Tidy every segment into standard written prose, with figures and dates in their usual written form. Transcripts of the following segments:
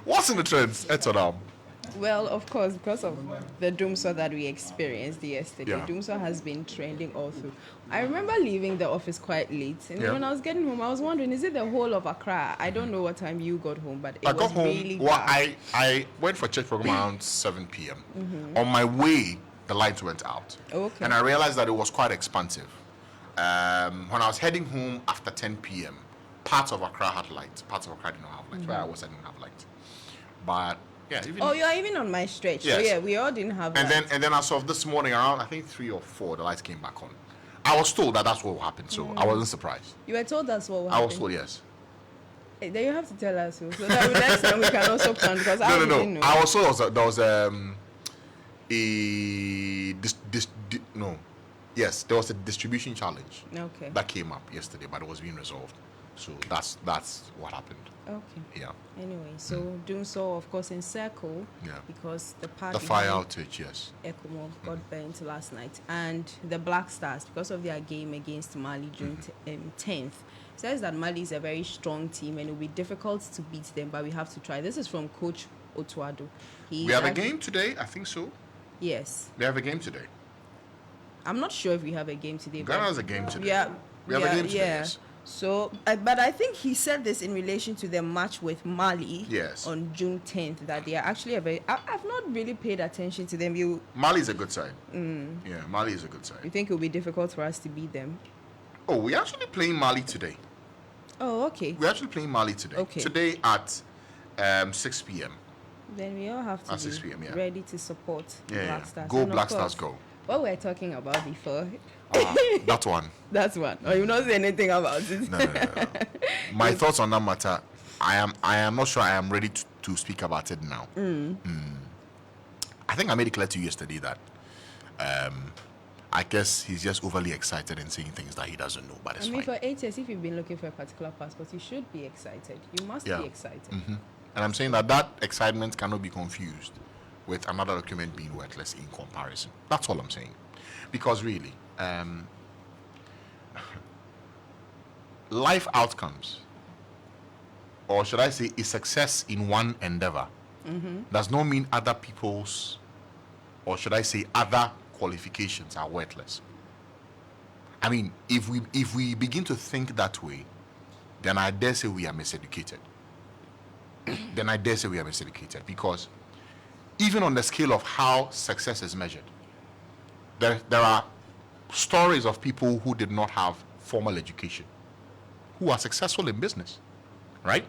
What's in the trends, Etornam? Well, of course, because of the doomsaw that we experienced yesterday, Yeah. doomsaw has been trending all through. I remember leaving the office quite late, and then when I was getting home, I was wondering, is it the whole of Accra? I don't know what time you got home, but it I was got home. really Well, dark. I went for church program around 7 p.m. On my way, the lights went out. Okay. And I realized that it was quite expansive. When I was heading home after 10 p.m., parts of Accra had lights. Parts of Accra did not have lights. Where I was, I didn't have lights. But yeah, even Oh, you're even on my stretch. Yes. So yeah, we all didn't have and that. then as of this morning, around I think 3 or 4, the lights came back on. I was told that that's what happened, so I wasn't surprised. You were told that's what I happened. was told yes. Then you have to tell us so that next time we can also plan because I No. didn't know. I was told there was there was a distribution challenge Okay. that came up yesterday, but it was being resolved. So that's what happened. Okay. Yeah. Anyway, so doing so, of course, in circle. Yeah. Because the park The fire behind outage, yes. Ecomo got burnt last night, and the Black Stars, because of their game against Mali June 10th, says that Mali is a very strong team and it will be difficult to beat them, but we have to try. This is from Coach Otuado. We have a game today, I think so. Yes. We have a game today. I'm not sure if we have a game today. Ghana has a game today. Yeah. We have a game today, Yeah. yes. So, but I think he said this in relation to the match with Mali Yes. on June 10th, that they are actually a very... I've not really paid attention to them. Mali is a good side. Yeah, Mali is a good You side. think it will be difficult for us to beat them? Oh, we're actually playing Mali today. Oh, okay. We're actually playing Mali today. Okay. Today at 6 p.m. Then we all have to At 6 be p.m., yeah. ready to support Yeah, Black yeah. Stars. Go And of Black course, Stars, go. What we were talking about before, That one. that's one. Or you not say anything about it. No. My thoughts on that matter, I am not sure I am ready to speak about it now. I think I made it clear to you yesterday that I guess he's just overly excited and saying things that he doesn't know, but it's I mean, fine. for 8 years, if you've been looking for a particular passport, you should be excited. You must Yeah. be excited. And I'm saying that excitement cannot be confused with another document being worthless in comparison. That's all I'm saying. Because really, life outcomes, or should I say a success in one endeavor, does not mean other people's, or should I say other qualifications are worthless. I mean, if we begin to think that way, then I dare say we are miseducated. Because even on the scale of how success is measured, there are stories of people who did not have formal education who are successful in business, right?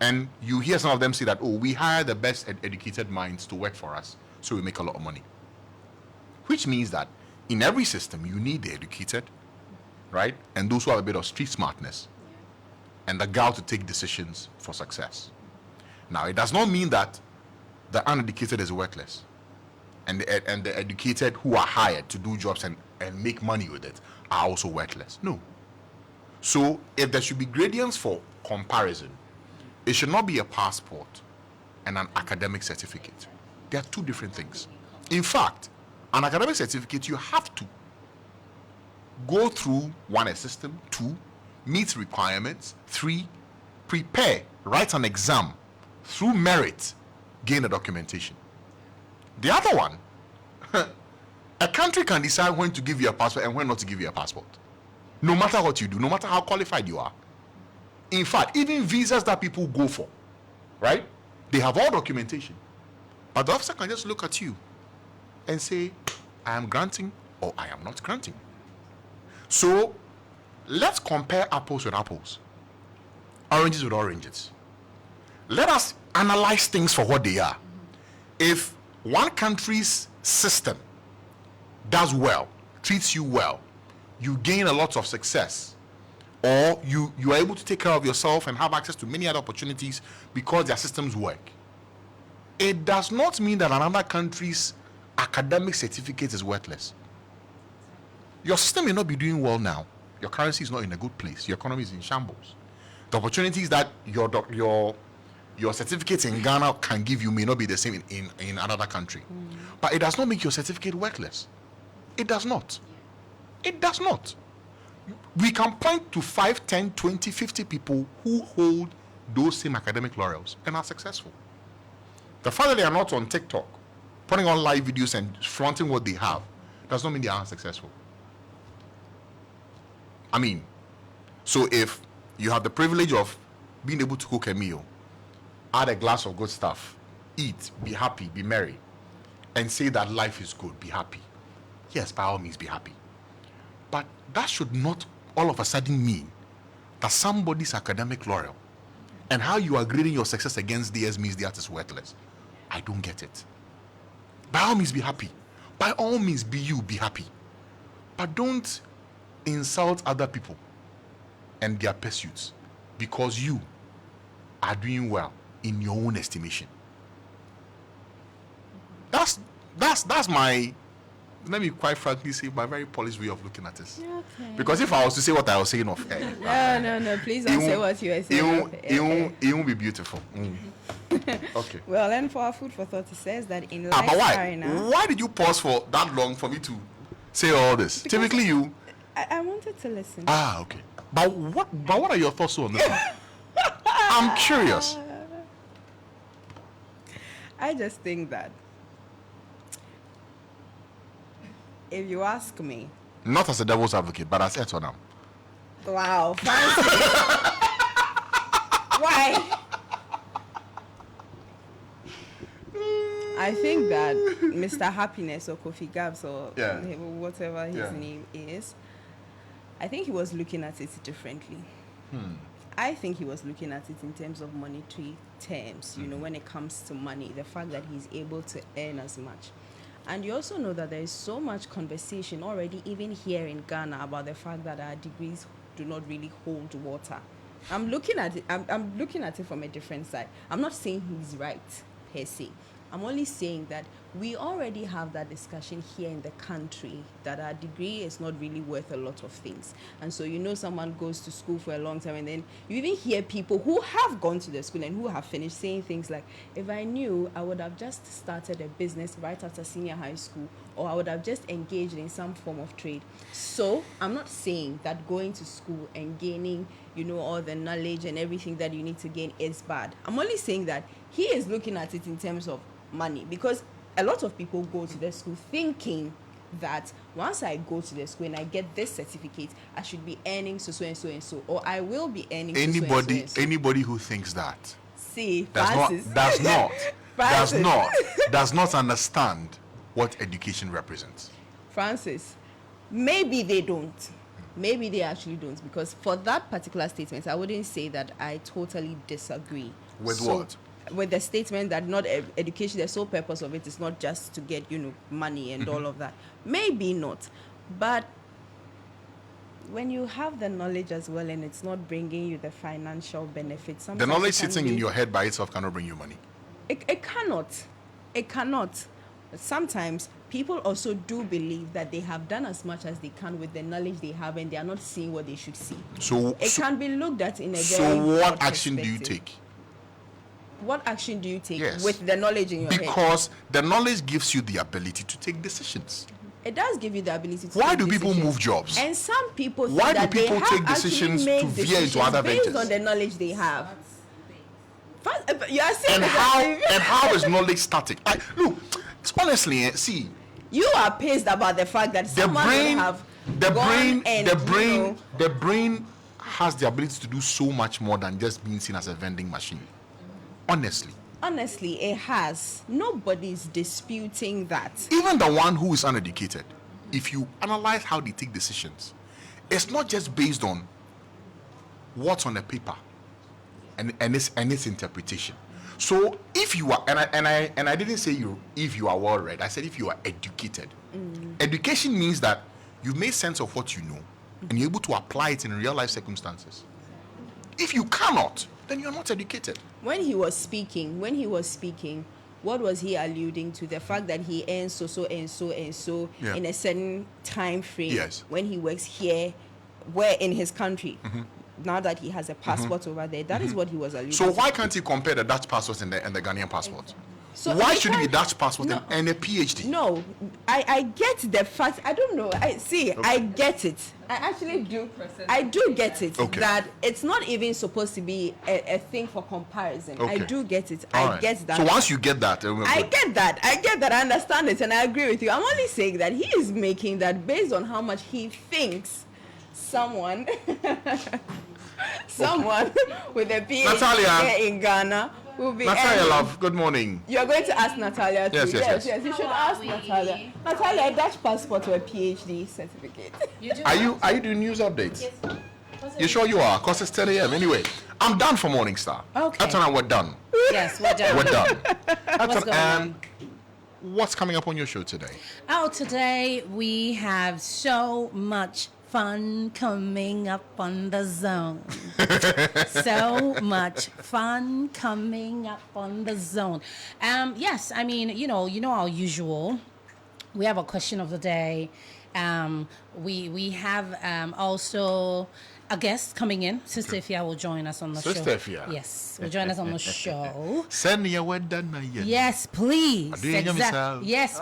And you hear some of them say that, oh, we hire the best educated minds to work for us, so we make a lot of money. Which means that in every system, you need the educated, right? And those who have a bit of street smartness and the gall to take decisions for success. Now, it does not mean that the uneducated is worthless and the educated who are hired to do jobs and make money with it are also worthless. No. So, if there should be gradients for comparison, it should not be a passport and an academic certificate. They are two different things. In fact, an academic certificate, you have to go through, 1, a system, 2, meet requirements, 3, prepare, write an exam, through merit, gain a documentation. The other one, a country can decide when to give you a passport and when not to give you a passport. No matter what you do, no matter how qualified you are. In fact, even visas that people go for, right? They have all documentation. But the officer can just look at you and say, I am granting or I am not granting. So, let's compare apples with apples, oranges with oranges. Let us analyze things for what they are. If one country's system does well, treats you well, you gain a lot of success, or you are able to take care of yourself and have access to many other opportunities because their systems work, it does not mean that another country's academic certificate is worthless. Your system may not be doing well now. Your currency is not in a good place. Your economy is in shambles. The opportunities that your certificate in Ghana can give you may not be the same in another country. But it does not make your certificate worthless. It does not. It does not. we can point to 5, 10, 20, 50 people who hold those same academic laurels and are successful. The fact that they are not on TikTok, putting on live videos and flaunting what they have, does not mean they are unsuccessful. I mean, so if you have the privilege of being able to cook a meal, add a glass of good stuff, eat, be happy, be merry, and say that life is good, be happy. Yes, by all means, be happy. But that should not all of a sudden mean that somebody's academic laurel and how you are grading your success against theirs means that is worthless. I don't get it. By all means, be happy. By all means, be you, be happy. But don't insult other people and their pursuits because you are doing well in your own estimation. That's my, let me quite frankly say, my very polished way of looking at this. Okay. Because if I was to say what I was saying off air, No, please don't say what you were saying. It won't be beautiful. Okay. Well, then for our food for thought, it says that in But life why? arena, Why did you pause for that long for me to say all this? Because Typically, you. I wanted to listen. Okay. But what are your thoughts on this one? I'm curious. I just think that if you ask me, Not as a devil's advocate, but as Etornam. wow, fancy. Why? I think that Mr. Happiness or Kofi Gabs or Yeah. whatever his Yeah. name is, I think he was looking at it differently. I think he was looking at it in terms of monetary terms, you know, when it comes to money, the fact that he's able to earn as much. And you also know that there is so much conversation already, even here in Ghana, about the fact that our degrees do not really hold water. I'm looking at it. I'm looking at it from a different side. I'm not saying he's right per se. I'm only saying that we already have that discussion here in the country that our degree is not really worth a lot of things. And so, you know, someone goes to school for a long time and then you even hear people who have gone to the school and who have finished saying things like, if I knew, I would have just started a business right after senior high school, or I would have just engaged in some form of trade. So I'm not saying that going to school and gaining, you know, all the knowledge and everything that you need to gain is bad. I'm only saying that he is looking at it in terms of money, because a lot of people go to the school thinking that once I go to the school and I get this certificate, I should be earning so and so and so, or I will be earning Anybody who thinks that See, does not understand what education represents. Francis, maybe they don't. Maybe they actually don't, because for that particular statement, I wouldn't say that I totally disagree. With what? With the statement that not education, the sole purpose of it is not just to get, you know, money and all of that. Maybe not. But when you have the knowledge as well and it's not bringing you the financial benefits, The knowledge sitting in your head by itself cannot bring you money. It cannot. It cannot. Sometimes people also do believe that they have done as much as they can with the knowledge they have and they are not seeing what they should see. So Can be looked at in a very So what broad action do you perspective. take? What action do you take Yes. with the knowledge in your head? Because the knowledge gives you the ability to take decisions. It does give you the ability to Why take do people decisions. move jobs? And some people think Why do that people they have take decisions actually to made veer into decisions other based ventures? on the knowledge they have. You are saying And how is knowledge static? Look, honestly, see, you are pissed about the fact that the someone brain, would have the gone brain, and, the you brain, know, the brain has the ability to do so much more than just being seen as a vending machine. Honestly, it has. Nobody's disputing that. even the one who is uneducated, if you analyze how they take decisions, it's not just based on what's on the paper and its interpretation. So if you are, and I didn't say if you are well read, I said if you are educated. Education means that you've made sense of what you know and you're able to apply it in real life circumstances. If you cannot, then you're not educated. When he was speaking, what was he alluding to? The fact that he earns so Yeah. in a certain time frame. Yes. When he works here, where in his country. Now that he has a passport over there, that is what he was alluding So to. why can't you compare the Dutch passport and the Ghanaian passport? So why I should it be can't- Dutch passport No. and a PhD? No, I get the fact. I don't know. I get it. I actually do. I do get it. Okay. That it's not even supposed to be a thing for comparison. I Okay. do get it. All I right. get that. So once you get that, I get that. I understand it, and I agree with you. I'm only saying that he is making that based on how much he thinks someone with a PhD Natalia. here in Ghana will be Natalia, earning. love, good morning. You're going to ask Natalia too. Yes. You should ask Natalia. Natalia, a Dutch passport or a PhD certificate. Are you doing news updates? You sure you are? Because it's 10 a.m. Anyway, I'm done for Morning Star. Okay. Etornam, we're done. Yes, we're done. We're done. What's going on? What's coming up on your show today? Oh, today we have so much fun coming up on the zone. So much fun coming up on the zone. Yes, I mean, you know our usual. We have a question of the day. We have also a guest coming in. Sister Ifya will join us on the show. Sister Ifya. Yes, will join us on the show. Send me a word done. Yes, please. Do you hear me, sir? Yes,